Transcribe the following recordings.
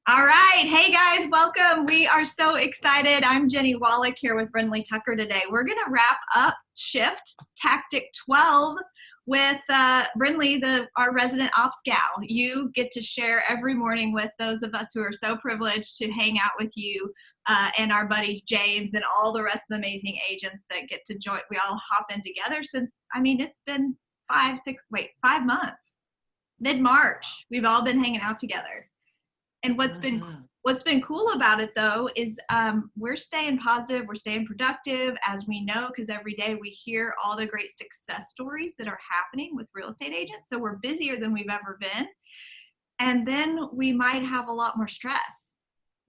All right. Hey guys, welcome. We are so excited. I'm Jennie Wolek here with Brindley Tucker today. We're going to wrap up Shift Tactic 12 with Brindley, our resident ops gal. You get to share every morning with those of us who are so privileged to hang out with you and our buddies James and all the rest of the amazing agents that get to join. We all hop in together since, it's been 5 months. Mid-March, we've all been hanging out together. And what's been cool about it though is we're staying positive, we're staying productive, as we know, because every day we hear all the great success stories that are happening with real estate agents. So we're busier than we've ever been. And then we might have a lot more stress.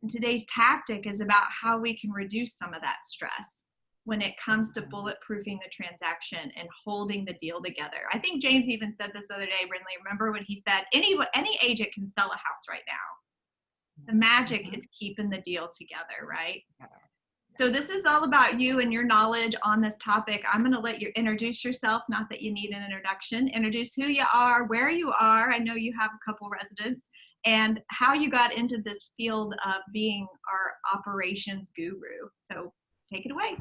And today's tactic is about how we can reduce some of that stress when it comes to bulletproofing the transaction and holding the deal together. I think James even said this other day, Brindley, remember when he said, any agent can sell a house right now. The magic is keeping the deal together, right? So this is all about you and your knowledge on this topic. I'm going to let you introduce yourself, not that you need an introduction. Introduce who you are, where you are. I know you have a couple residents, and how you got into this field of being our operations guru. So take it away.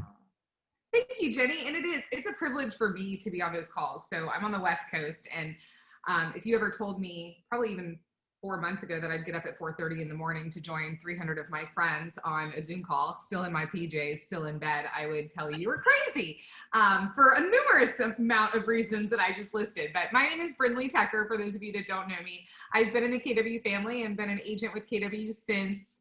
Thank you, Jennie. And it's a privilege for me to be on those calls. So I'm on the West Coast, and if you ever told me, probably even 4 months ago, that I'd get up at 4:30 in the morning to join 300 of my friends on a Zoom call, still in my PJs, still in bed, I would tell you were crazy for a numerous amount of reasons that I just listed. But my name is Brindley Tucker, for those of you that don't know me. I've been in the KW family and been an agent with KW since,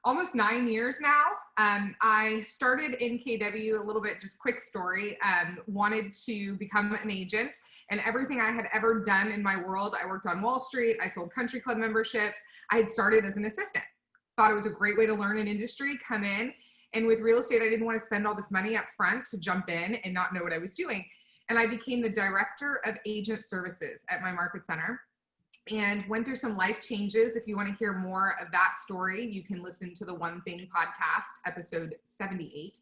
almost 9 years now. I started in KW, a little bit, just quick story, wanted to become an agent, and everything I had ever done in my world, I worked on Wall Street, I sold country club memberships, I had started as an assistant. Thought it was a great way to learn an industry, come in, and with real estate, I didn't want to spend all this money up front to jump in and not know what I was doing. And I became the director of agent services at my market center, and went through some life changes. If you want to hear more of that story, you can listen to the One Thing podcast, episode 78,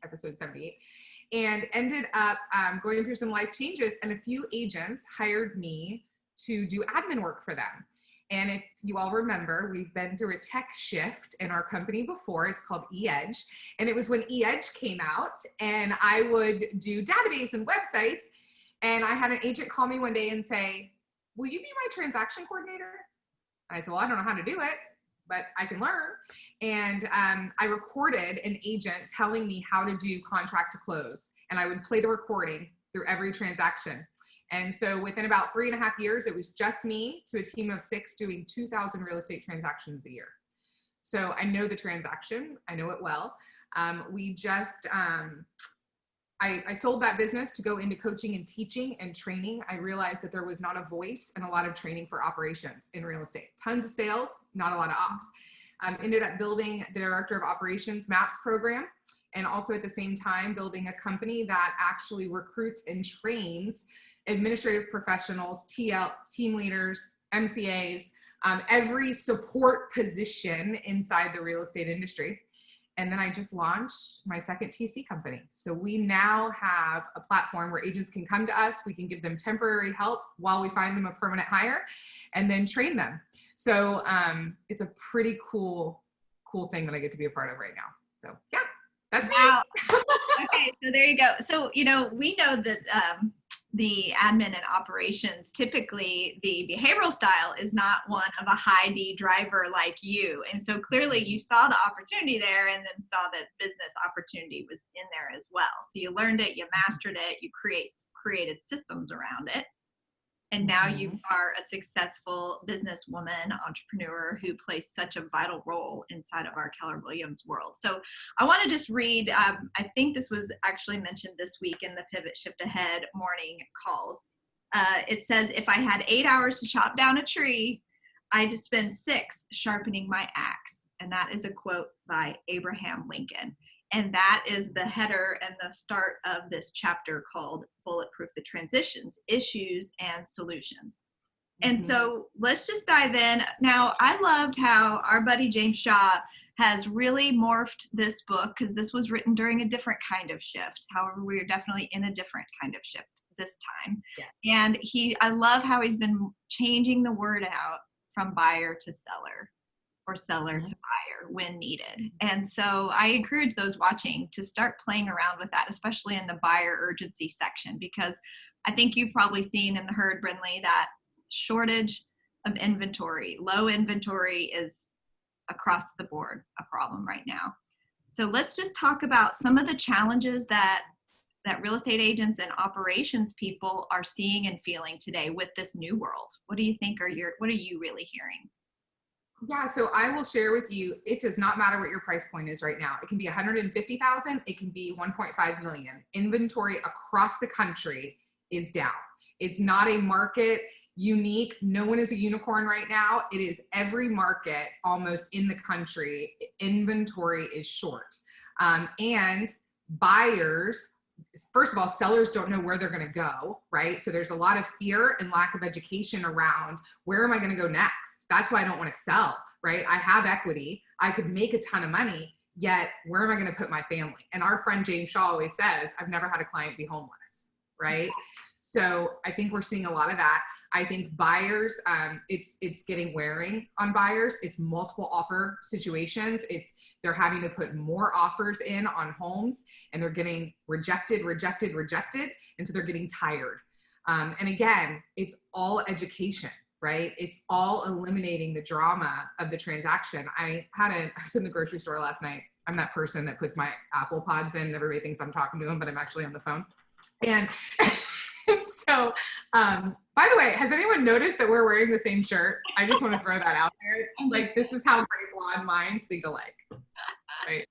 and ended up going through some life changes, and a few agents hired me to do admin work for them. And if you all remember, we've been through a tech shift in our company before. It's called eEdge. And it was when eEdge came out, and I would do database and websites. And I had an agent call me one day and say, "Will you be my transaction coordinator?" And I said, "Well, I don't know how to do it, but I can learn." And I recorded an agent telling me how to do contract to close. And I would play the recording through every transaction. And so within about 3.5 years, it was just me to a team of 6 doing 2,000 real estate transactions a year. So I know the transaction. I know it well. I sold that business to go into coaching and teaching and training. I realized that there was not a voice and a lot of training for operations in real estate. Tons of sales, not a lot of ops. Ended up building the Director of Operations MAPS program, and also at the same time building a company that actually recruits and trains administrative professionals, team leaders, MCAs, every support position inside the real estate industry. And then I just launched my second TC company. So we now have a platform where agents can come to us. We can give them temporary help while we find them a permanent hire, and then train them. So it's a pretty cool thing that I get to be a part of right now. So yeah, that's wow. Okay, so there you go. So, we know that the admin and operations, typically the behavioral style is not one of a high D driver like you. And so clearly you saw the opportunity there, and then saw that business opportunity was in there as well. So you learned it, you mastered it, you created systems around it. And now you are a successful businesswoman, entrepreneur, who plays such a vital role inside of our Keller Williams world. So I want to just read, I think this was actually mentioned this week in the Pivot Shift Ahead morning calls. It says, if I had 8 hours to chop down a tree, I'd spend 6 sharpening my axe. And that is a quote by Abraham Lincoln. And that is the header and the start of this chapter called Bulletproof the Transitions, Issues and Solutions. And so let's just dive in. Now, I loved how our buddy James Shaw has really morphed this book, because this was written during a different kind of shift. However, we are definitely in a different kind of shift this time. Yeah. And I love how he's been changing the word out from buyer to seller. or seller to buyer when needed. And so I encourage those watching to start playing around with that, especially in the buyer urgency section, because I think you've probably seen and heard, Brindley, that shortage of inventory, low inventory is across the board a problem right now. So let's just talk about some of the challenges that real estate agents and operations people are seeing and feeling today with this new world. What do you think what are you really hearing? Yeah, so I will share with you, it does not matter what your price point is right now. It can be 150,000, it can be 1.5 million. Inventory across the country is down. It's not a market unique. No one is a unicorn right now. It is every market almost in the country. Inventory is short. And buyers, first of all, sellers don't know where they're going to go, right? So there's a lot of fear and lack of education around where am I going to go next? That's why I don't want to sell, right? I have equity. I could make a ton of money, yet where am I going to put my family? And our friend James Shaw always says, I've never had a client be homeless, right? So I think we're seeing a lot of that. I think buyers, it's getting wearing on buyers. It's multiple offer situations. They're having to put more offers in on homes, and they're getting rejected. And so they're getting tired. And again, it's all education, right? It's all eliminating the drama of the transaction. I was in the grocery store last night. I'm that person that puts my Apple pods in and everybody thinks I'm talking to them, but I'm actually on the phone. And so, by the way, has anyone noticed that we're wearing the same shirt? I just want to throw that out there. Like, this is how great blonde minds think alike, right?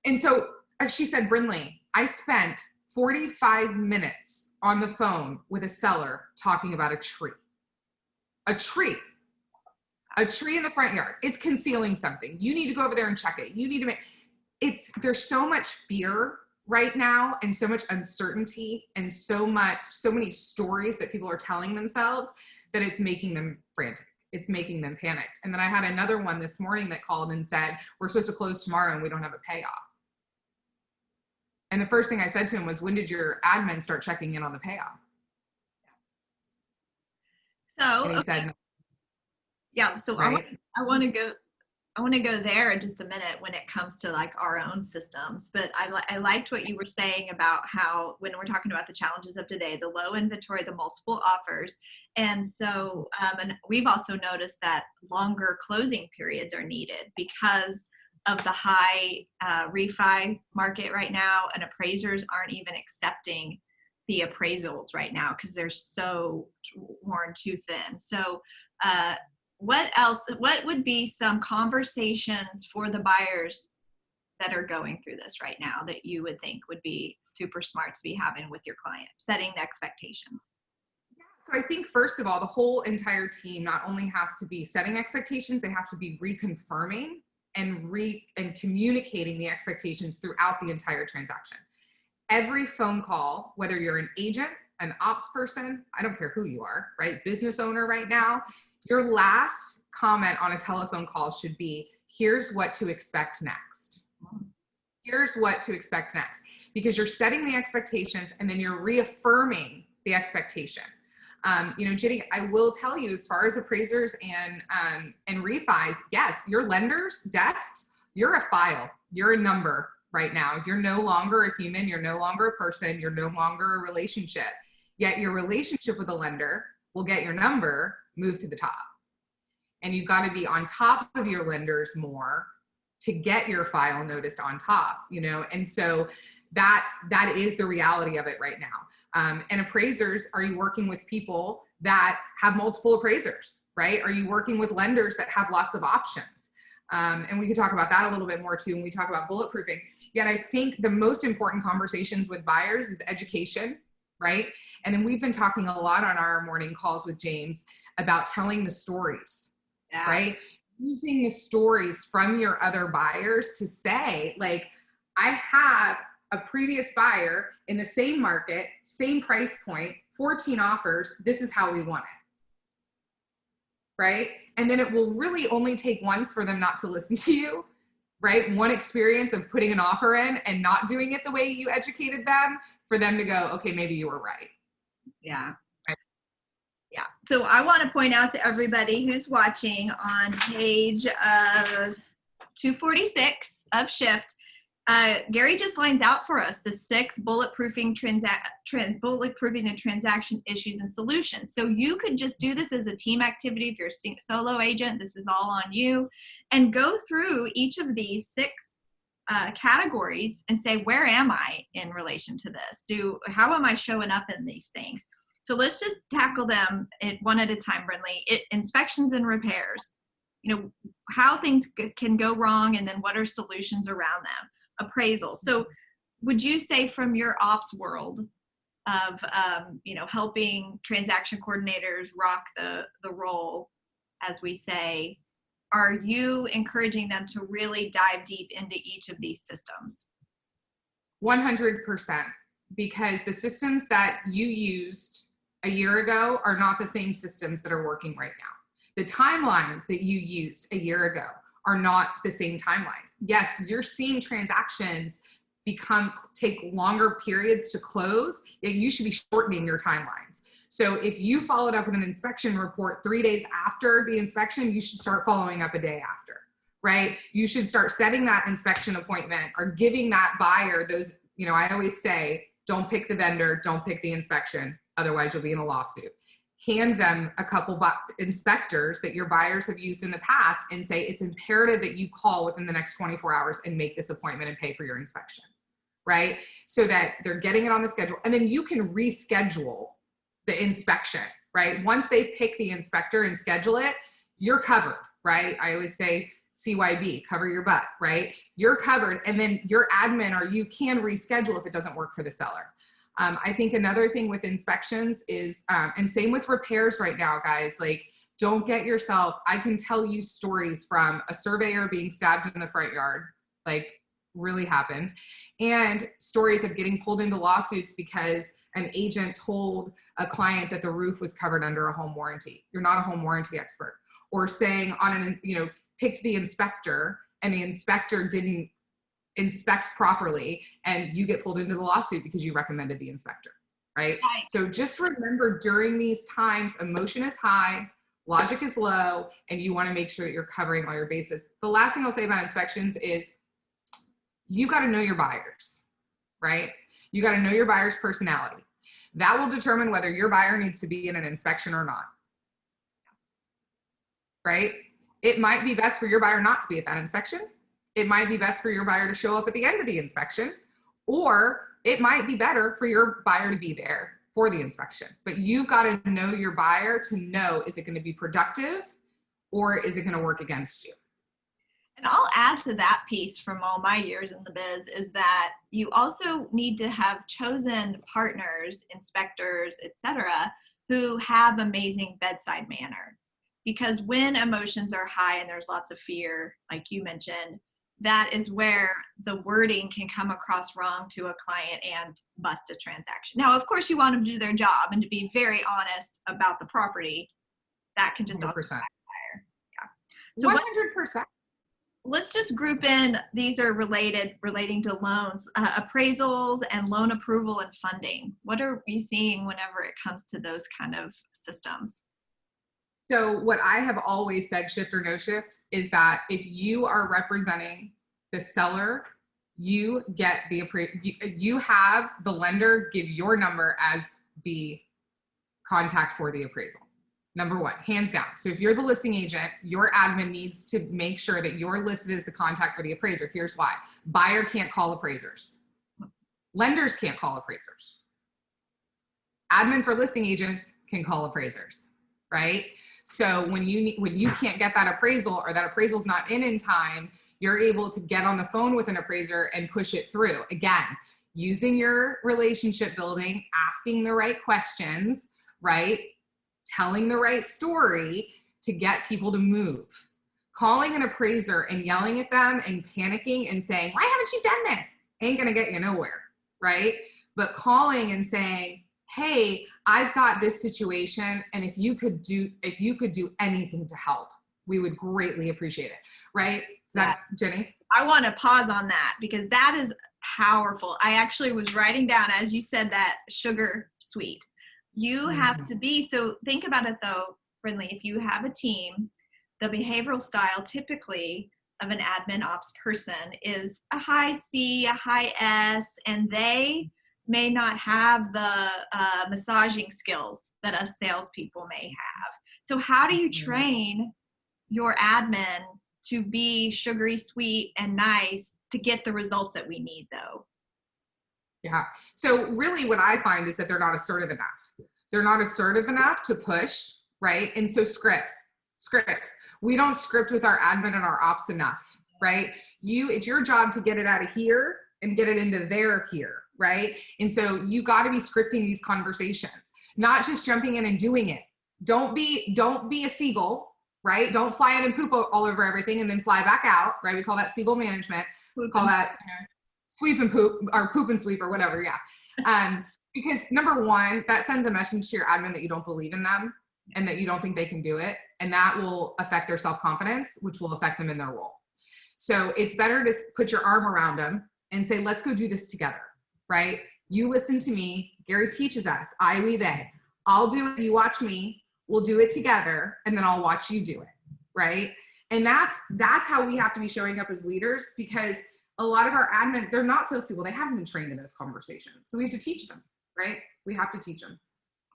And so she said, Brindley, I spent 45 minutes on the phone with a seller talking about a tree in the front yard. It's concealing something. You need to go over there and check it. You need to there's so much fear right now, and so much uncertainty, and so many stories that people are telling themselves, that it's making them frantic. It's making them panicked. And then I had another one this morning that called and said, we're supposed to close tomorrow and we don't have a payoff. And the first thing I said to him was, when did your admin start checking in on the payoff? So, and he said, no. Yeah. So right? I want to go there in just a minute when it comes to like our own systems. But I liked what you were saying about how, when we're talking about the challenges of today, the low inventory, the multiple offers. And so, and we've also noticed that longer closing periods are needed because of the high refi market right now, and appraisers aren't even accepting the appraisals right now because they're so worn too thin. So, what would be some conversations for the buyers that are going through this right now that you would think would be super smart to be having with your client, setting the expectations? So I think, first of all, the whole entire team not only has to be setting expectations, they have to be reconfirming and communicating the expectations throughout the entire transaction. Every phone call, whether you're an agent, an ops person, I don't care who you are, right? Business owner right now, your last comment on a telephone call should be, here's what to expect next. Here's what to expect next. Because you're setting the expectations and then you're reaffirming the expectation. Jennie, I will tell you, as far as appraisers and refis, yes, your lenders' desks, you're a file, you're a number right now. You're no longer a human, you're no longer a person, you're no longer a relationship. Yet your relationship with a lender will get your number moved to the top. And you've got to be on top of your lenders more to get your file noticed on top, and so that is the reality of it right now. And appraisers, are you working with people that have multiple appraisers, right? Are you working with lenders that have lots of options? And we could talk about that a little bit more too when we talk about bulletproofing. Yet I think the most important conversations with buyers is education, right? And then we've been talking a lot on our morning calls with James about telling the stories, right? Using the stories from your other buyers to say, like, I have a previous buyer in the same market, same price point, 14 offers, this is how we want it, right? And then it will really only take once for them not to listen to you, right? One experience of putting an offer in and not doing it the way you educated them for them to go, okay, maybe you were right. Yeah. Right? Yeah. So I want to point out to everybody who's watching on page 246 of Shift, Gary just lines out for us the 6 bulletproofing the transaction issues and solutions. So you could just do this as a team activity. If you're a solo agent, this is all on you, and go through each of these 6 categories and say, where am I in relation to this? How am I showing up in these things? So let's just tackle them one at a time, Brindley. Inspections and repairs, how things can go wrong, and then what are solutions around them. Appraisal. So would you say from your ops world of, helping transaction coordinators rock the role, as we say, are you encouraging them to really dive deep into each of these systems? 100%, because the systems that you used a year ago are not the same systems that are working right now. The timelines that you used a year ago are not the same timelines. Yes, you're seeing transactions take longer periods to close, yet you should be shortening your timelines. So if you followed up with an inspection report 3 days after the inspection, you should start following up a day after, right? You should start setting that inspection appointment or giving that buyer those, I always say, don't pick the vendor, don't pick the inspection, otherwise you'll be in a lawsuit. Hand them a couple inspectors that your buyers have used in the past and say, it's imperative that you call within the next 24 hours and make this appointment and pay for your inspection, right? So that they're getting it on the schedule. And then you can reschedule the inspection, right? Once they pick the inspector and schedule it, you're covered, right? I always say CYB, cover your butt, right? You're covered. And then your admin or you can reschedule if it doesn't work for the seller. I think another thing with inspections is, and same with repairs right now, guys, like don't get yourself, I can tell you stories from a surveyor being stabbed in the front yard, like really happened, and stories of getting pulled into lawsuits because an agent told a client that the roof was covered under a home warranty. You're not a home warranty expert. Or saying picked the inspector and the inspector didn't inspect properly and you get pulled into the lawsuit because you recommended the inspector, right? So just remember during these times, emotion is high, logic is low, and you want to make sure that you're covering all your bases. The last thing I'll say about inspections is you got to know your buyers, right? You got to know your buyer's personality. That will determine whether your buyer needs to be in an inspection or not, right? It might be best for your buyer not to be at that inspection. It might be best for your buyer to show up at the end of the inspection, or it might be better for your buyer to be there for the inspection. But you've got to know your buyer to know, is it going to be productive or is it going to work against you? And I'll add to that piece from all my years in the biz is that you also need to have chosen partners, inspectors, etc., who have amazing bedside manner. Because when emotions are high and there's lots of fear, like you mentioned, that is where the wording can come across wrong to a client and bust a transaction. Now, of course, you want them to do their job and to be very honest about the property. That can just 100%. also backfire. Yeah. So 100%. Let's just group in, these are relating to loans, appraisals and loan approval and funding. What are you seeing whenever it comes to those kind of systems? So what I have always said, shift or no shift, is that if you are representing the seller, you get the you have the lender give your number as the contact for the appraisal. Number one, hands down. So if you're the listing agent, your admin needs to make sure that you're listed as the contact for the appraiser. Here's why. Buyer can't call appraisers. Lenders can't call appraisers. Admin for listing agents can call appraisers, right? So when you can't get that appraisal or that appraisal's not in time, you're able to get on the phone with an appraiser and push it through. Again, using your relationship building, asking the right questions, right? Telling the right story to get people to move. Calling an appraiser and yelling at them and panicking and saying, why haven't you done this? Ain't gonna get you nowhere, right? But calling and saying, hey, I've got this situation, and if you could do anything to help, we would greatly appreciate it, right? Is that Jenny? I want to pause on that because that is powerful. I actually was writing down, as you said, that sugar sweet. You have to be, so think about it though, Brindley, if you have a team, the behavioral style typically of an admin ops person is a high C, a high S, and they may not have the massaging skills that us salespeople may have. So how do you train your admin to be sugary, sweet, and nice to get the results that we need though? Yeah. So really what I find is that they're not assertive enough. They're not assertive enough to push, right? And so scripts. We don't script with our admin and our ops enough, right? It's your job to get it out of here and get it into their here, right? And so you got to be scripting these conversations, not just jumping in and doing it. Don't be a seagull, right? Don't fly in and poop all over everything and then fly back out, right? We call that seagull management. We call that sweep and poop, or poop and sweep, or whatever. Yeah. Because number one, that sends a message to your admin that you don't believe in them and that you don't think they can do it. And that will affect their self-confidence, which will affect them in their role. So it's better to put your arm around them and say, let's go do this together, right? You listen to me. Gary teaches us, I, we, they. I'll do it. You watch me. We'll do it together. And then I'll watch you do it, right? And that's how we have to be showing up as leaders, because a lot of our admin, they're not salespeople. They haven't been trained in those conversations. So we have to teach them, right? We have to teach them.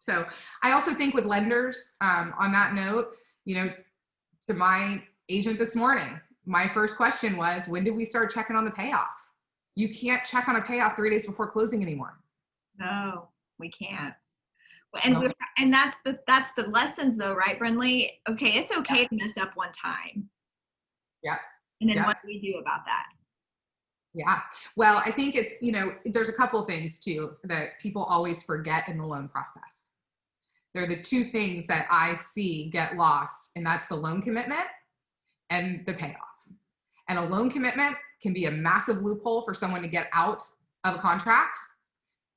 So I also think with lenders, on that note, to my agent this morning, my first question was, when did we start checking on the payoff? You can't check on a payoff 3 days before closing anymore. No, we can't. And that's the lessons though, right, Brindley? Okay, it's okay to mess up one time. Yeah. And then what do we do about that? Yeah. Well, I think it's, there's a couple things too that people always forget in the loan process. They're the two things that I see get lost, and that's the loan commitment and the payoff. And a loan commitment can be a massive loophole for someone to get out of a contract,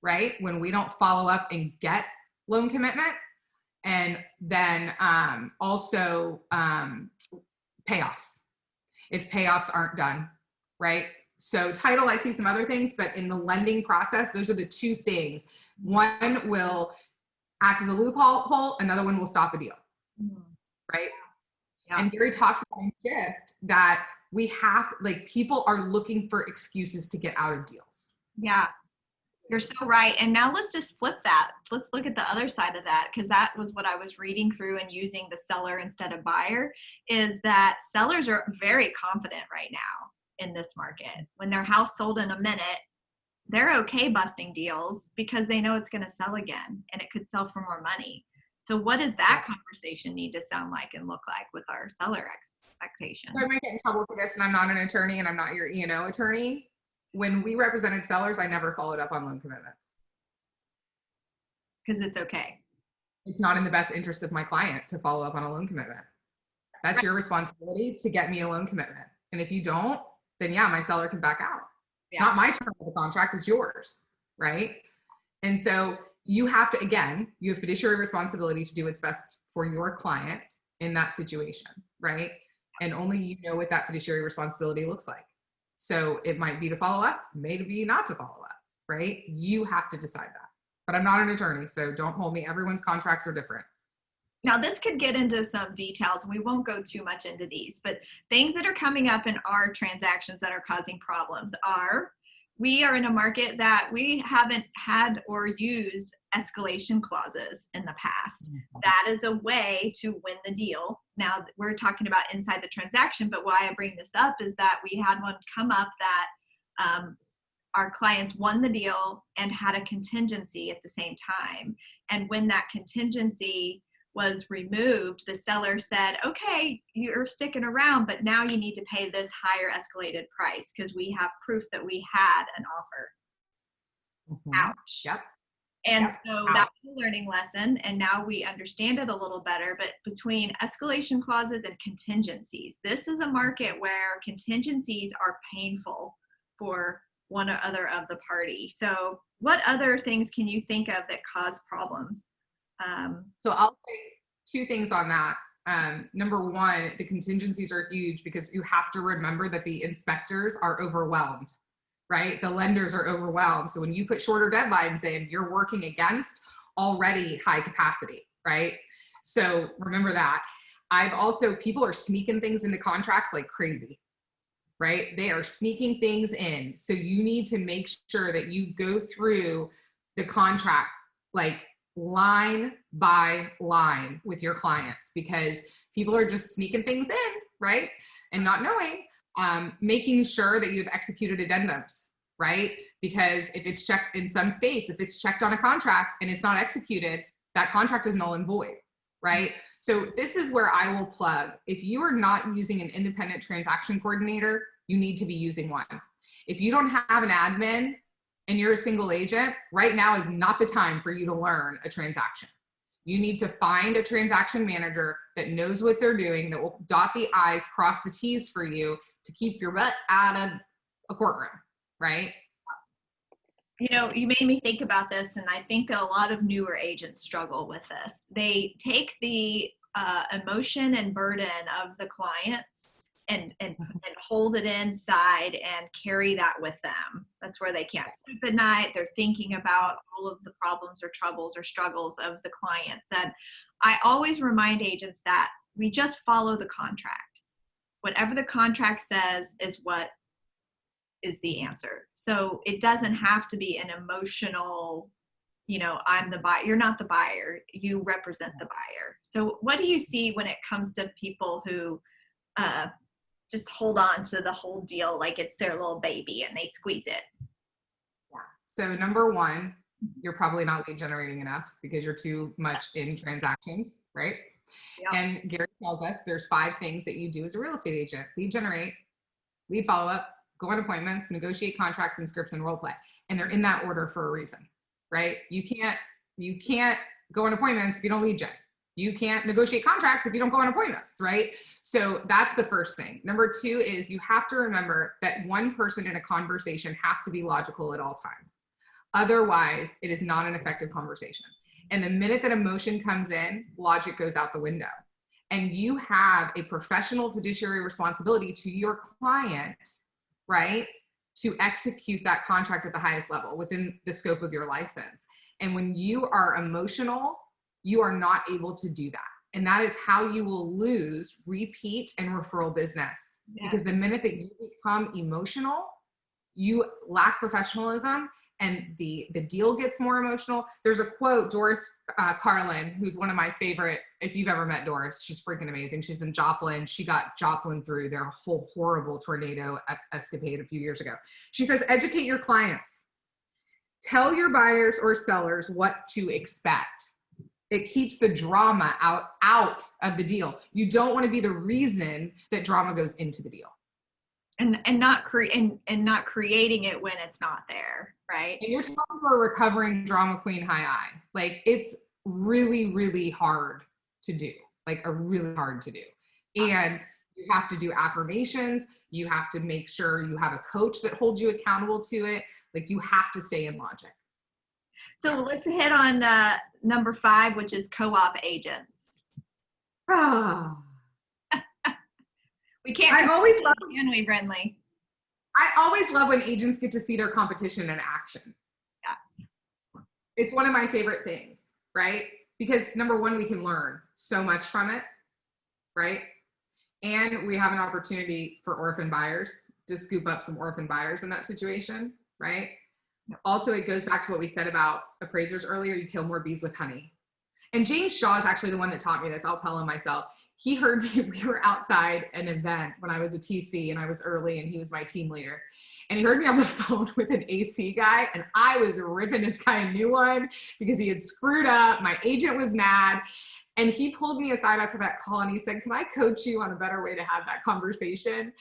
right? When we don't follow up and get loan commitment. And then also payoffs, if payoffs aren't done, right? So title, I see some other things, but in the lending process, those are the two things. One will act as a loophole, another one will stop a deal, right? Yeah. And Gary talks about in Shift that we have, people are looking for excuses to get out of deals. Yeah, you're so right. And now let's just flip that. Let's look at the other side of that, because that was what I was reading through and using the seller instead of buyer, is that sellers are very confident right now in this market. When their house sold in a minute, they're okay busting deals because they know it's going to sell again and it could sell for more money. So what does that conversation need to sound like and look like with our seller expectations? So I might get in trouble for this, and I'm not an attorney and I'm not your E&O attorney. When we represented sellers, I never followed up on loan commitments. Because it's okay. It's not in the best interest of my client to follow up on a loan commitment. That's your responsibility to get me a loan commitment. And if you don't, then my seller can back out. It's not my term of the contract, it's yours, right? And so you have to, again, you have fiduciary responsibility to do what's best for your client in that situation, right? And only you know what that fiduciary responsibility looks like. So it might be to follow up, maybe not to follow up, right? You have to decide that. But I'm not an attorney, so don't hold me. Everyone's contracts are different. Now, this could get into some details. We won't go too much into these, but things that are coming up in our transactions that are causing problems are, we are in a market that we haven't had or used escalation clauses in the past. That is a way to win the deal. Now, we're talking about inside the transaction, but why I bring this up is that we had one come up that our clients won the deal and had a contingency at the same time. And when that contingency was removed, the seller said, okay, you're sticking around, but now you need to pay this higher escalated price because we have proof that we had an offer. Ouch. Yep. And so that was a learning lesson, and now we understand it a little better. But between escalation clauses and contingencies, this is a market where contingencies are painful for one or other of the party. So what other things can you think of that cause problems? So I'll say two things on that. Number one, the contingencies are huge because you have to remember that the inspectors are overwhelmed, right? The lenders are overwhelmed. So when you put shorter deadlines in, you're working against already high capacity, right? So remember that. People are sneaking things into contracts like crazy, right? They are sneaking things in. So you need to make sure that you go through the contract like line by line with your clients, because people are just sneaking things in, right? And not knowing, making sure that you've executed addendums, right? Because if it's checked in some states, if it's checked on a contract and it's not executed, that contract is null and void, right? So this is where I will plug. If you are not using an independent transaction coordinator, you need to be using one. If you don't have an admin and you're a single agent, right now is not the time for you to learn a transaction. You need to find a transaction manager that knows what they're doing, that will dot the I's, cross the T's for you to keep your butt out of a courtroom, right? You know, you made me think about this, and I think a lot of newer agents struggle with this. They take the emotion and burden of the clients and hold it inside and carry that with them. That's where they can't sleep at night. They're thinking about all of the problems or troubles or struggles of the client. That I always remind agents that we just follow the contract. Whatever the contract says is what is the answer. So it doesn't have to be an emotional, you know, I'm the buyer. You're not the buyer. You represent the buyer. So what do you see when it comes to people who just hold on to the whole deal like it's their little baby and they squeeze it? Yeah. So number one, you're probably not lead generating enough because you're too much in transactions, right? Yep. And Gary tells us there's 5 things that you do as a real estate agent: lead generate, lead follow-up, go on appointments, negotiate contracts and scripts, and role play. And they're in that order for a reason, right? You can't go on appointments if you don't lead gen. You can't negotiate contracts if you don't go on appointments, right? So that's the first thing. Number 2 is you have to remember that one person in a conversation has to be logical at all times. Otherwise, it is not an effective conversation. And the minute that emotion comes in, logic goes out the window. And you have a professional fiduciary responsibility to your client, right, to execute that contract at the highest level within the scope of your license. And when you are emotional, you are not able to do that. And that is how you will lose repeat and referral business. Yeah. Because the minute that you become emotional, you lack professionalism and the deal gets more emotional. There's a quote, Doris Carlin, who's one of my favorite, if you've ever met Doris, she's freaking amazing. She's in Joplin. She got Joplin through their whole horrible tornado escapade a few years ago. She says, educate your clients. Tell your buyers or sellers what to expect. It keeps the drama out of the deal. You don't want to be the reason that drama goes into the deal. And not creating it when it's not there, right? And you're talking to a recovering drama queen, high I. Like, it's really, really hard to do. Like, really hard to do. And you have to do affirmations. You have to make sure you have a coach that holds you accountable to it. Like, you have to stay in logic. So let's hit on number 5, which is co-op agents. Oh. We can't. Can we, Brindley? I always love when agents get to see their competition in action. Yeah. It's one of my favorite things, right? Because number 1, we can learn so much from it, right? And we have an opportunity for orphan buyers to scoop up some orphan buyers in that situation, right? Also, it goes back to what we said about appraisers earlier. You kill more bees with honey. And James Shaw is actually the one that taught me this. I'll tell him myself. He heard me, we were outside an event when I was a TC and I was early and he was my team leader. And he heard me on the phone with an AC guy and I was ripping this guy a new one because he had screwed up. My agent was mad. And he pulled me aside after that call and he said, can I coach you on a better way to have that conversation?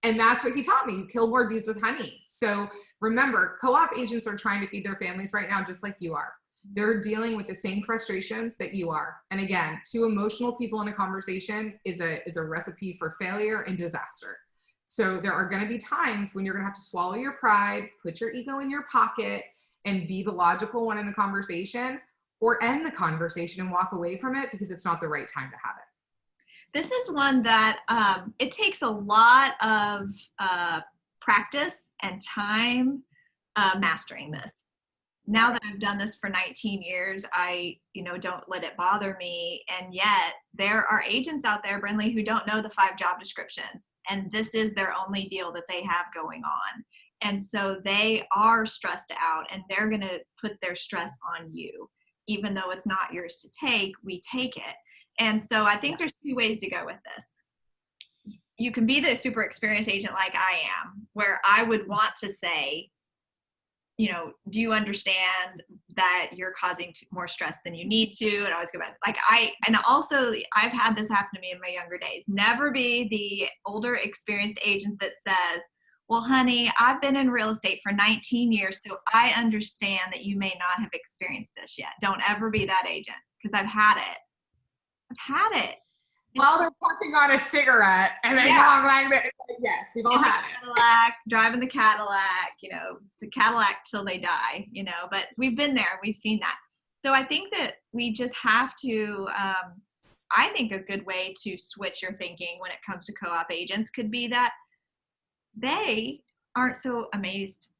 And that's what he taught me. You kill more bees with honey. So remember, co-op agents are trying to feed their families right now, just like you are. They're dealing with the same frustrations that you are. And again, 2 emotional people in a conversation is a recipe for failure and disaster. So there are going to be times when you're going to have to swallow your pride, put your ego in your pocket, and be the logical one in the conversation, or end the conversation and walk away from it because it's not the right time to have it. This is one that it takes a lot of practice and time mastering this. now that I've done this for 19 years, I, don't let it bother me. And yet there are agents out there, Brindley, who don't know the 5 job descriptions. And this is their only deal that they have going on. And so they are stressed out, and they're going to put their stress on you. Even though it's not yours to take, we take it. And so I think there's 2 ways to go with this. You can be the super experienced agent like I am, where I would want to say, do you understand that you're causing more stress than you need to? And I always go back, I've had this happen to me in my younger days. Never be the older experienced agent that says, well, honey, I've been in real estate for 19 years, so I understand that you may not have experienced this yet. Don't ever be that agent, because I've had it. While they're puffing on a cigarette and they talk like this. Yes, we've all had it. Cadillac, driving the Cadillac, the Cadillac till they die, but we've been there. We've seen that. So I think that we just have to, I think a good way to switch your thinking when it comes to co-op agents could be that they aren't so amazed,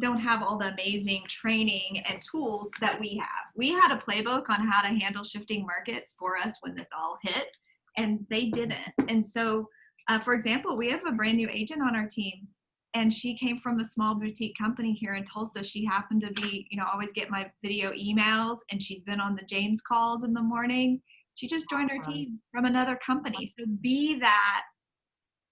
don't have all the amazing training and tools that we have. We had a playbook on how to handle shifting markets for us when this all hit, and they didn't. And so, for example, we have a brand new agent on our team, and she came from a small boutique company here in Tulsa. She happened to be, always get my video emails, and she's been on the James calls in the morning. She just joined our team from another company. So be that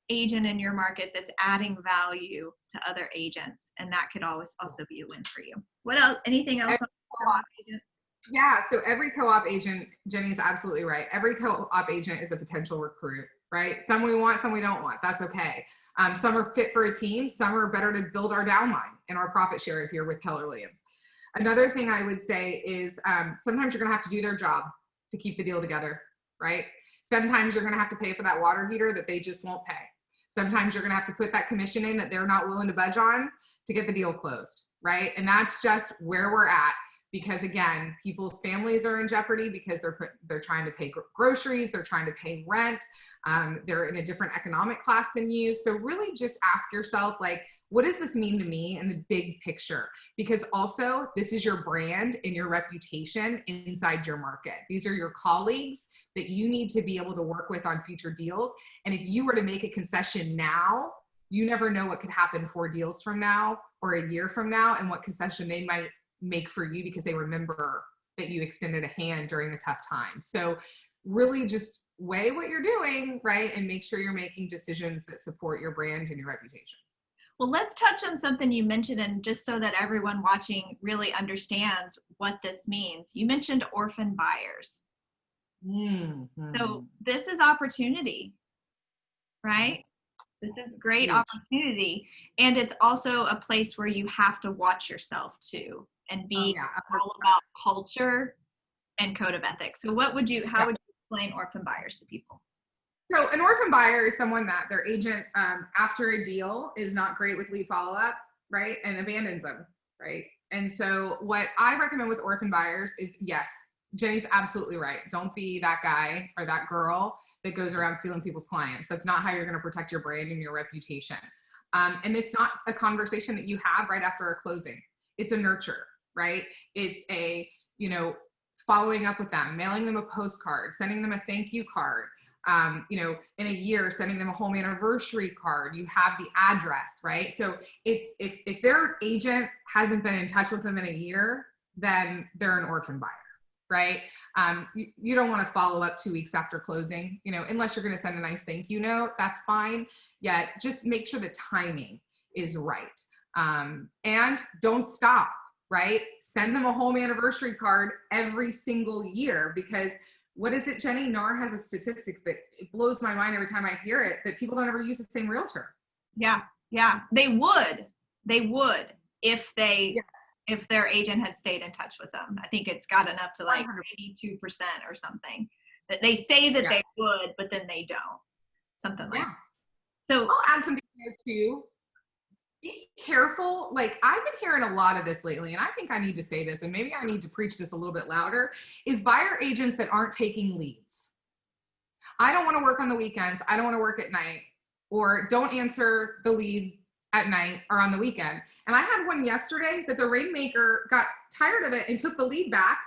agent in your market that's adding value to other agents, and that could always also be a win for you. What else? Anything else on co-op agents? Yeah, so every co-op agent, Jenny's absolutely right. Every co-op agent is a potential recruit, right? Some we want, some we don't want. That's okay. Some are fit for a team. Some are better to build our downline and our profit share if you're with Keller Williams. Another thing I would say is sometimes you're going to have to do their job to keep the deal together, right? Sometimes you're going to have to pay for that water heater that they just won't pay. Sometimes you're going to have to put that commission in that they're not willing to budge on to get the deal closed, right? And that's just where we're at, because again, people's families are in jeopardy because they're trying to pay groceries, they're trying to pay rent, they're in a different economic class than you. So really just ask yourself, like, what does this mean to me in the big picture? Because also this is your brand and your reputation inside your market. These are your colleagues that you need to be able to work with on future deals. And if you were to make a concession now, you never know what could happen 4 deals from now or a year from now, and what concession they might make for you because they remember that you extended a hand during a tough time. So really just weigh what you're doing, right? And make sure you're making decisions that support your brand and your reputation. Well, let's touch on something you mentioned, and just so that everyone watching really understands what this means. You mentioned orphan buyers. Mm-hmm. So this is opportunity, right? This is great opportunity. And it's also a place where you have to watch yourself too, and be all about culture and code of ethics. So how would you explain orphan buyers to people? So an orphan buyer is someone that their agent, after a deal, is not great with lead follow-up, right? And abandons them, right? And so what I recommend with orphan buyers is, yes, Jenny's absolutely right. Don't be that guy or that girl that goes around stealing people's clients. That's not how you're going to protect your brand and your reputation. And it's not a conversation that you have right after a closing. It's a nurture, right? It's a, following up with them, mailing them a postcard, sending them a thank you card. In a year, sending them a home anniversary card. You have the address, right? So it's if their agent hasn't been in touch with them in a year, then they're an orphan buyer, right? You don't want to follow up 2 weeks after closing, unless you're going to send a nice thank you note, that's fine. Yet just make sure the timing is right. And don't stop, right? Send them a home anniversary card every single year, because what is it, Jennie? NAR has a statistic that it blows my mind every time I hear it, that people don't ever use the same realtor. Yeah. They would if if their agent had stayed in touch with them. I think it's gotten up to like 82% or something. That they say that they would, but then they don't. Something like that. So I'll add something there too. Be careful. Like, I've been hearing a lot of this lately, and I think I need to say this, and maybe I need to preach this a little bit louder, is buyer agents that aren't taking leads. I don't want to work on the weekends. I don't want to work at night, or don't answer the lead at night or on the weekend. And I had one yesterday that the rainmaker got tired of it and took the lead back.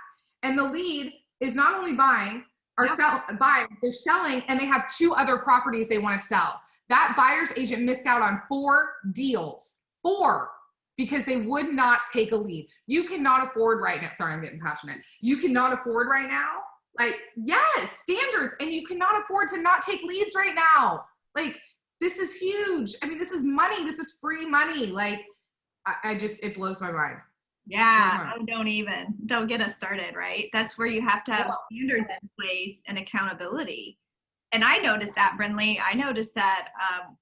And the lead is not only buying, they're selling, and they have 2 other properties they want to sell. That buyer's agent missed out on 4 deals, 4, because they would not take a lead. You cannot afford right now. Sorry, I'm getting passionate. You cannot afford right now. Like, yes, standards. And you cannot afford to not take leads right now. Like, this is huge. I mean, this is money. This is free money. Like, it blows my mind. Yeah, don't get us started, right? That's where you have to have standards in place and accountability. And I noticed that, Brindley. I noticed that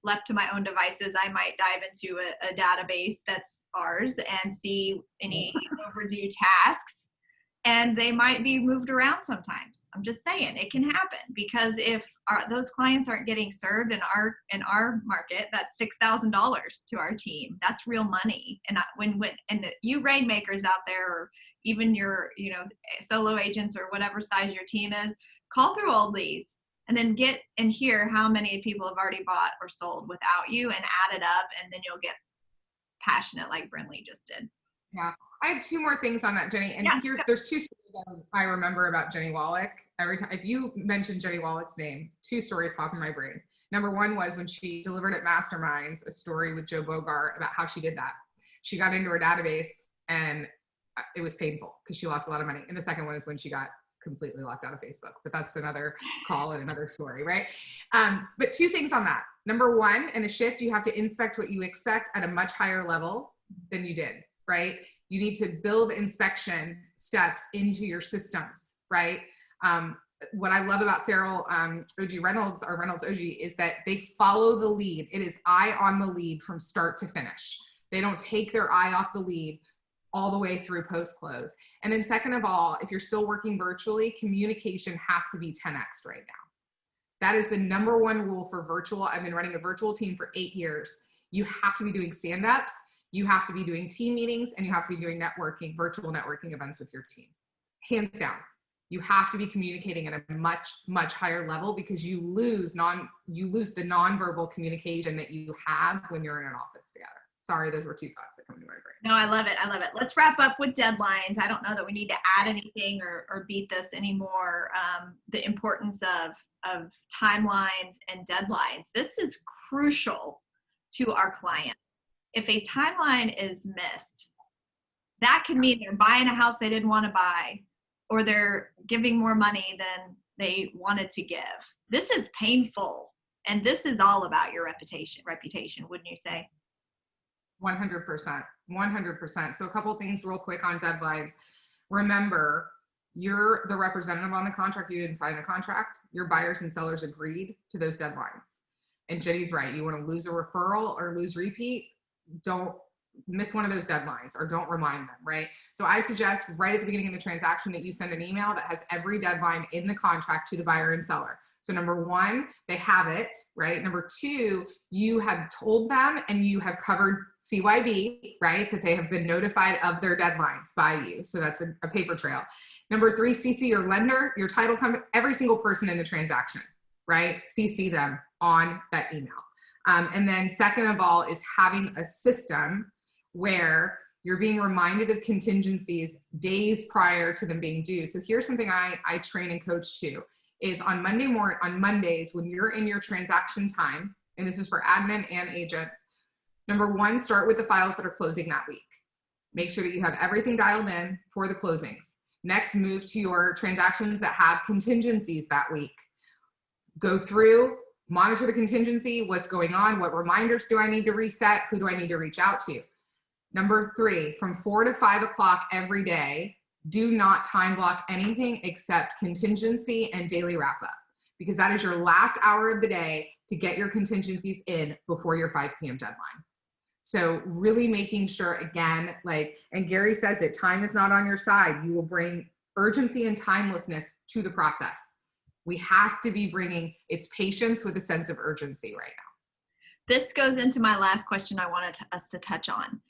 left to my own devices, I might dive into a database that's ours and see any overdue tasks, and they might be moved around sometimes. I'm just saying it can happen, because if those clients aren't getting served in our market, that's $6,000 to our team. That's real money. And when you rainmakers out there, or even your solo agents or whatever size your team is, call through old leads and then get and hear how many people have already bought or sold without you, and add it up, and then you'll get passionate like Brindley just did. Yeah. I have 2 more things on that, Jenny. And there's 2 stories I remember about Jennie Wolek. Every time, if you mention Jennie Wolek's name, 2 stories pop in my brain. Number 1 was when she delivered at Masterminds a story with Joe Bogart about how she did that. She got into her database and it was painful because she lost a lot of money. And the second one is when she got completely locked out of Facebook, but that's another call and another story, right? But 2 things on that. Number 1, in a shift, you have to inspect what you expect at a much higher level than you did, right? You need to build inspection steps into your systems, right? What I love about Sarah OG Reynolds, or Reynolds OG, is that they follow the lead. It is eye on the lead from start to finish. They don't take their eye off the lead all the way through post-close. And then second of all, if you're still working virtually, communication has to be 10x right now. That is the number 1 rule for virtual. I've been running a virtual team for 8 years. You have to be doing stand-ups, you have to be doing team meetings, and you have to be doing virtual networking events with your team. Hands down. You have to be communicating at a much, much higher level, because you lose the nonverbal communication that you have when you're in an office together. Sorry, those were 2 thoughts that come to my brain. No, I love it. I love it. Let's wrap up with deadlines. I don't know that we need to add anything or beat this anymore. The importance of timelines and deadlines. This is crucial to our client. If a timeline is missed, that could mean they're buying a house they didn't want to buy, or they're giving more money than they wanted to give. This is painful. And this is all about your reputation, wouldn't you say? 100%, 100%. So a couple of things real quick on deadlines. Remember, you're the representative on the contract. You didn't sign the contract. Your buyers and sellers agreed to those deadlines. And Jenny's right. You want to lose a referral or lose repeat, don't miss one of those deadlines, or don't remind them, right? So I suggest right at the beginning of the transaction that you send an email that has every deadline in the contract to the buyer and seller. So number 1, they have it, right? Number 2, you have told them and you have covered CYB, right? That they have been notified of their deadlines by you. So that's a paper trail. Number 3, CC your lender, your title company, every single person in the transaction, right? CC them on that email. And then second of all is having a system where you're being reminded of contingencies days prior to them being due. So here's something I train and coach to, is on Mondays, when you're in your transaction time, and this is for admin and agents, number 1, start with the files that are closing that week. Make sure that you have everything dialed in for the closings. Next, move to your transactions that have contingencies that week. Go through, monitor the contingency, what's going on, what reminders do I need to reset, who do I need to reach out to. Number 3, from 4 to 5 o'clock every day, do not time block anything except contingency and daily wrap up, because that is your last hour of the day to get your contingencies in before your 5 p.m. deadline. So really making sure, again, and Gary says it, time is not on your side. You will bring urgency and timelessness to the process. We have to be bringing its patience with a sense of urgency right now. This goes into my last question I wanted us to touch on.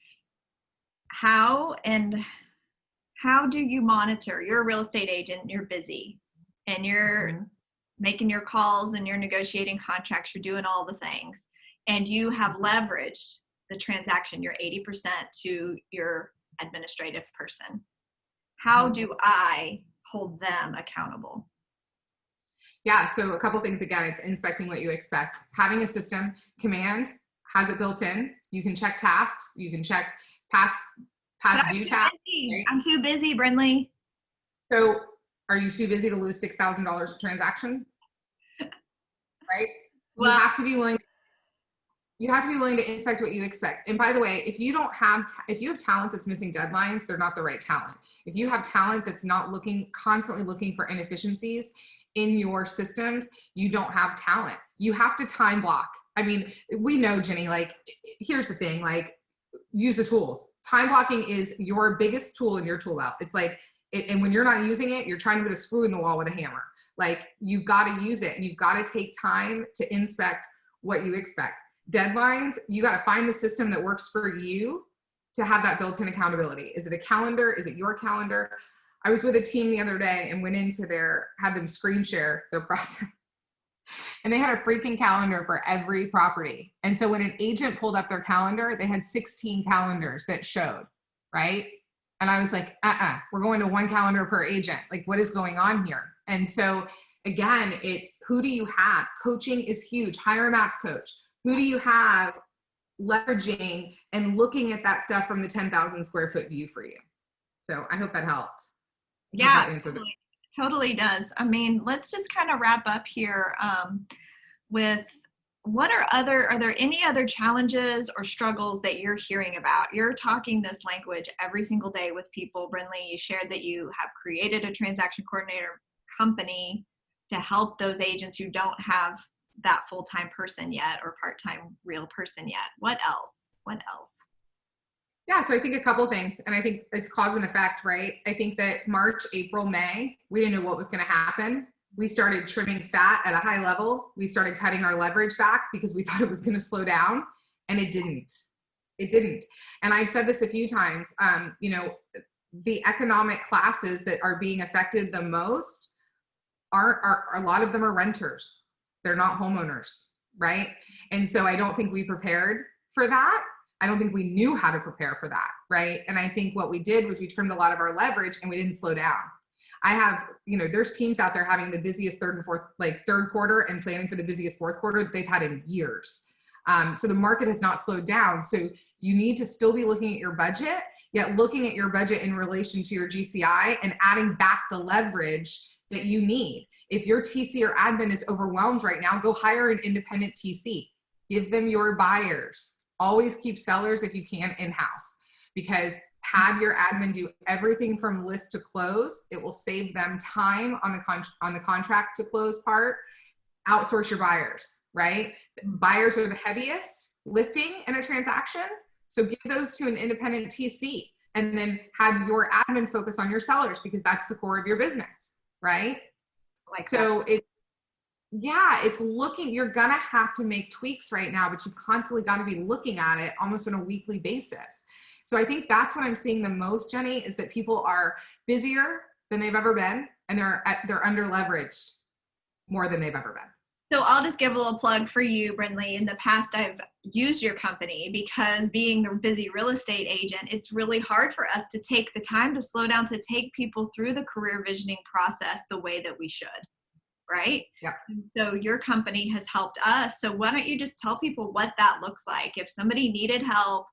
How do you monitor? You're a real estate agent, you're busy, and you're making your calls and you're negotiating contracts, you're doing all the things, and you have leveraged the transaction, your 80% to your administrative person. How do I hold them accountable? Yeah, so a couple things. Again, it's inspecting what you expect. Having a system, Command has it built in. You can check tasks. You can check past due tasks. Right? I'm too busy, Brindley. So are you too busy to lose $6,000 a transaction? Right? Well, you have to be willing to inspect what you expect. And by the way, if you have talent that's missing deadlines, they're not the right talent. If you have talent that's not constantly looking for inefficiencies in your systems, you don't have talent. You have to time block. I mean, we know, Jennie, like, here's the thing, like, use the tools. Time blocking is your biggest tool in your tool belt. It's like, and when you're not using it, you're trying to put a screw in the wall with a hammer. Like, you've got to use it, and you've got to take time to inspect what you expect. Deadlines, you got to find the system that works for you to have that built-in accountability. Is it a calendar? Is it your calendar? I was with a team the other day and went into had them screen share their process. And they had a freaking calendar for every property. And so when an agent pulled up their calendar, they had 16 calendars that showed, right? And I was like, we're going to one calendar per agent. Like, what is going on here? And so again, it's who do you have? Coaching is huge. Hire a maps coach. Who do you have leveraging and looking at that stuff from the 10,000 square foot view for you? So I hope that helped. Yeah, totally does. I mean, let's just kind of wrap up here with are there any other challenges or struggles that you're hearing about? You're talking this language every single day with people. Brindley, you shared that you have created a transaction coordinator company to help those agents who don't have that full-time person yet or part-time real person yet. What else? Yeah, so I think a couple things, and I think it's cause and effect, right? I think that March, April, May, we didn't know what was going to happen. We started trimming fat at a high level. We started cutting our leverage back because we thought it was going to slow down, and it didn't. And I've said this a few times, the economic classes that are being affected the most are a lot of them are renters. They're not homeowners, right? And so I don't think we prepared for that. I don't think we knew how to prepare for that, right? And I think what we did was we trimmed a lot of our leverage and we didn't slow down. I have, there's teams out there having the busiest third quarter and planning for the busiest fourth quarter that they've had in years. So the market has not slowed down. So you need to still be looking at your budget, yet looking at your budget in relation to your GCI and adding back the leverage that you need. If your TC or admin is overwhelmed right now, go hire an independent TC. Give them your buyers. Always keep sellers if you can in-house, because have your admin do everything from list to close. It will save them time on the contract to close part. Outsource your buyers, right? Buyers are the heaviest lifting in a transaction. So give those to an independent TC and then have your admin focus on your sellers because that's the core of your business, right? It's looking, you're going to have to make tweaks right now, but you've constantly got to be looking at it almost on a weekly basis. So I think that's what I'm seeing the most, Jennie, is that people are busier than they've ever been, and they're under leveraged more than they've ever been. So I'll just give a little plug for you, Brindley. In the past, I've used your company because being the busy real estate agent, it's really hard for us to take the time to slow down, to take people through the career visioning process the way that we should. Right? Yeah. So your company has helped us. So why don't you just tell people what that looks like? If somebody needed help,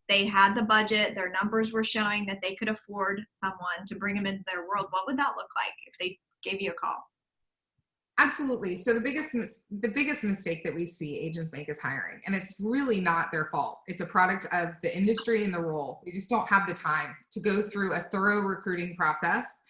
they had the budget, their numbers were showing that they could afford someone to bring them into their world, what would that look like if they gave you a call? Absolutely. So the biggest mistake that we see agents make is hiring, and it's really not their fault. It's a product of the industry and the role. They just don't have the time to go through a thorough recruiting process.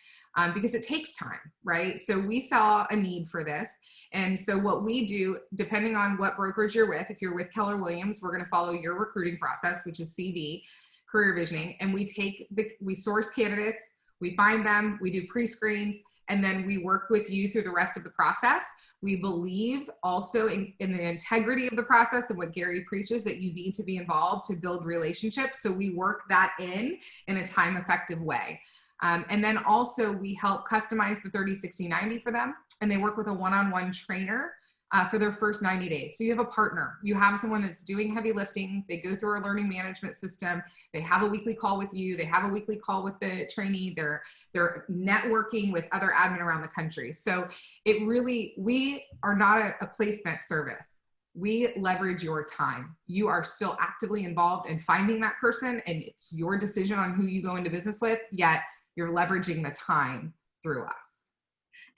Because it takes time, right? So we saw a need for this. And so what we do, depending on what brokerage you're with, if you're with Keller Williams, we're going to follow your recruiting process, which is CV, career visioning. And we source candidates, we find them, we do pre-screens, and then we work with you through the rest of the process. We believe also in the integrity of the process and what Gary preaches, that you need to be involved to build relationships. So we work that in a time-effective way. And then also we help customize the 30, 60, 90 for them. And they work with a one-on-one trainer for their first 90 days. So you have a partner, you have someone that's doing heavy lifting. They go through our learning management system. They have a weekly call with you. They have a weekly call with the trainee. They're networking with other admin around the country. So we are not a placement service. We leverage your time. You are still actively involved in finding that person, and it's your decision on who you go into business with, yet you're leveraging the time through us.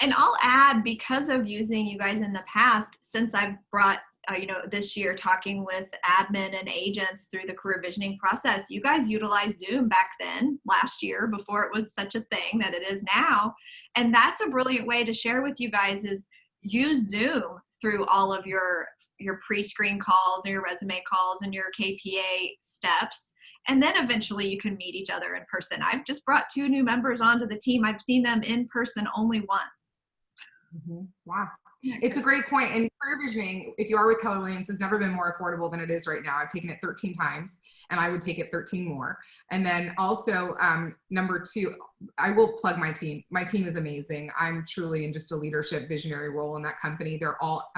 And I'll add, because of using you guys in the past, since I've brought, this year talking with admin and agents through the career visioning process, you guys utilized Zoom back then, last year, before it was such a thing that it is now. And that's a brilliant way to share with you guys, is use Zoom through all of your pre-screen calls and your resume calls and your KPA steps. And then eventually you can meet each other in person. I've just brought 2 new members onto the team. I've seen them in person only once. Mm-hmm. Wow. It's a great point. And career visioning, if you are with Keller Williams, has never been more affordable than it is right now. I've taken it 13 times, and I would take it 13 more. And then also, number 2, I will plug my team. My team is amazing. I'm truly in just a leadership visionary role in that company. They're all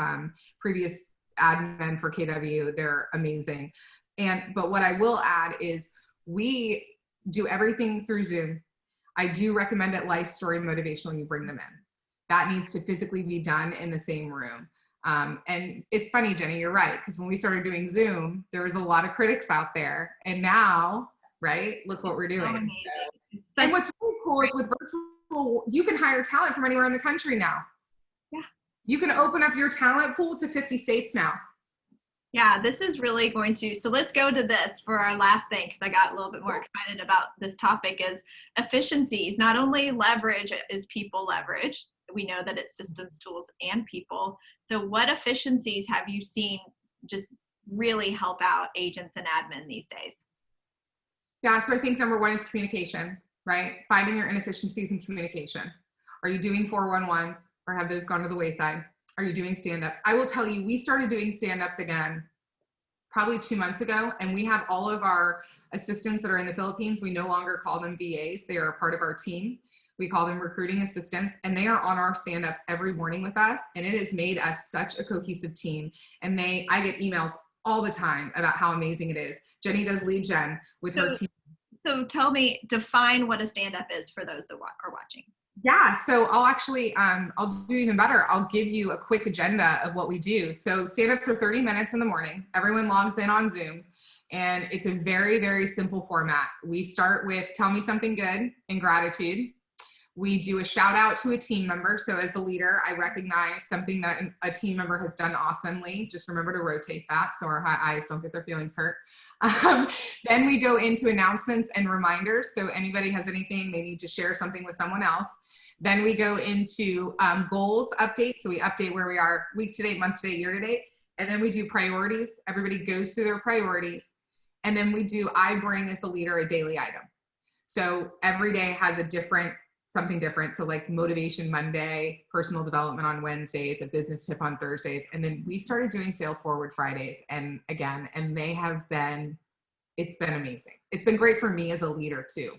previous admin for KW. They're amazing. But what I will add is we do everything through Zoom. I do recommend it life story motivational. You bring them in. That needs to physically be done in the same room. And it's funny, Jennie, you're right. Because when we started doing Zoom, there was a lot of critics out there. And now, right, look what we're doing. So, and what's really cool is with virtual, you can hire talent from anywhere in the country now. Yeah. You can open up your talent pool to 50 states now. Yeah, this is really going to, so let's go to this for our last thing, because I got a little bit more excited about this topic, is efficiencies. Not only leverage is people leverage, we know that it's systems, tools, and people. So what efficiencies have you seen just really help out agents and admin these days? Yeah, so I think number 1 is communication, right? Finding your inefficiencies in communication. Are you doing 411s, or have those gone to the wayside? Are you doing stand-ups? I will tell you, we started doing stand-ups again probably 2 months ago, and we have all of our assistants that are in the Philippines. We no longer call them VAs. They are a part of our team. We call them recruiting assistants, and they are on our stand-ups every morning with us, and it has made us such a cohesive team. And I get emails all the time about how amazing it is. Jennie does lead gen with her team. So tell me, define what a stand-up is for those that are watching. Yeah, so I'll do even better. I'll give you a quick agenda of what we do. So stand-ups are 30 minutes in the morning. Everyone logs in on Zoom, and it's a very, very simple format. We start with tell me something good and gratitude. We do a shout out to a team member. So as the leader, I recognize something that a team member has done awesomely. Just remember to rotate that so our eyes don't get their feelings hurt. Then we go into announcements and reminders. So anybody has anything, they need to share something with someone else. Then we go into goals update. So we update where we are week to date, month to date, year to date. And then we do priorities. Everybody goes through their priorities. And then I bring as the leader a daily item. So every day has something different. So like motivation Monday, personal development on Wednesdays, a business tip on Thursdays. And then we started doing fail forward Fridays. And it's been amazing. It's been great for me as a leader too.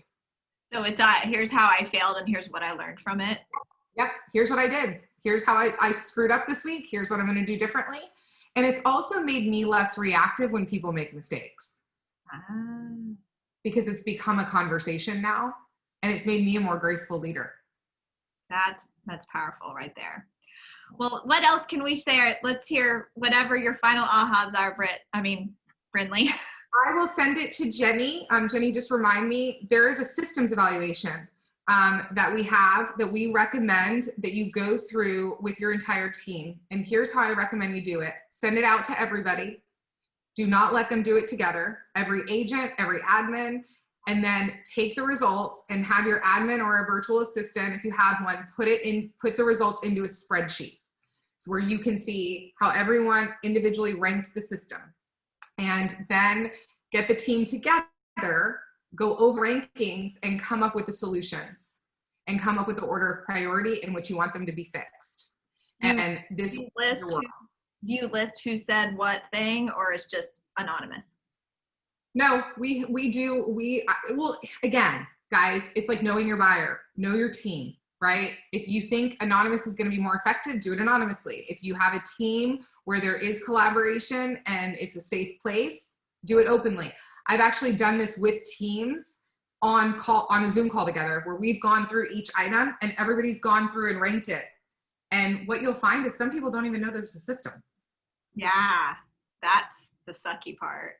So it's here's how I failed and here's what I learned from it. Yep. Here's what I did. Here's how I screwed up this week. Here's what I'm going to do differently. And it's also made me less reactive when people make mistakes. Because it's become a conversation now. And it's made me a more graceful leader. That's powerful right there. Well, what else can we share? Let's hear whatever your final ahas are, Brindley. I will send it to Jennie. Jennie, just remind me, there is a systems evaluation that we recommend that you go through with your entire team. And here's how I recommend you do it. Send it out to everybody. Do not let them do it together. Every agent, every admin, and then take the results and have your admin or a virtual assistant, if you have one, put the results into a spreadsheet. So where you can see how everyone individually ranked the system. And then get the team together, go over rankings and come up with the solutions and come up with the order of priority in which you want them to be fixed. And this do you list who said what thing, or is just anonymous? No, well, again, guys, it's like knowing your buyer, know your team, right? If you think anonymous is going to be more effective, do it anonymously. If you have a team where there is collaboration and it's a safe place, do it openly. I've actually done this with teams on a Zoom call together where we've gone through each item and everybody's gone through and ranked it. And what you'll find is some people don't even know there's a system. Yeah, that's the sucky part.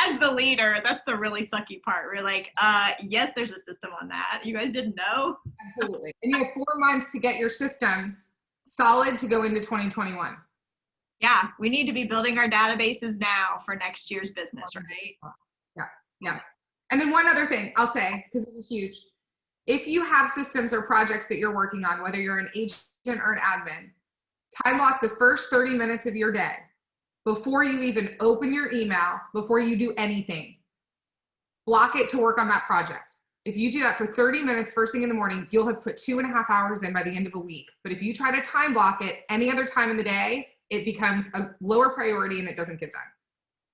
As the leader, that's the really sucky part. We're like, yes, there's a system on that. You guys didn't know? Absolutely. And you have 4 months to get your systems solid to go into 2021. Yeah, we need to be building our databases now for next year's business, right? Yeah. And then one other thing I'll say, because this is huge. If you have systems or projects that you're working on, whether you're an agent or an admin, time block the first 30 minutes of your day before you even open your email, before you do anything. Block it to work on that project. If you do that for 30 minutes first thing in the morning, you'll have put 2.5 hours in by the end of a week. But if you try to time block it any other time in the day, it becomes a lower priority and it doesn't get done.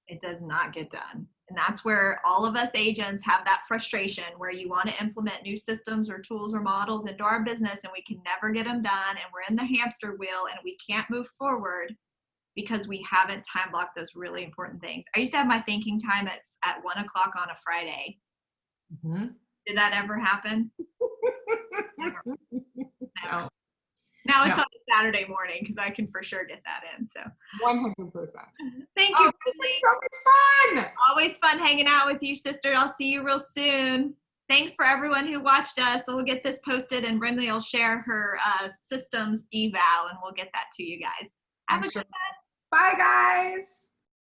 It does not get done. And that's where all of us agents have that frustration where you want to implement new systems or tools or models into our business and we can never get them done and we're in the hamster wheel and we can't move forward because we haven't time blocked those really important things. I used to have my thinking time at 1 o'clock on a Friday. Mm-hmm. Did that ever happen? Never. No. Now it's on a Saturday morning because I can for sure get that in. So 100%. Thank you, Brindley. So much fun. Always fun hanging out with you, sister. I'll see you real soon. Thanks for everyone who watched us. So we'll get this posted and Brindley will share her systems eval and we'll get that to you guys. Have a good one. Bye, guys.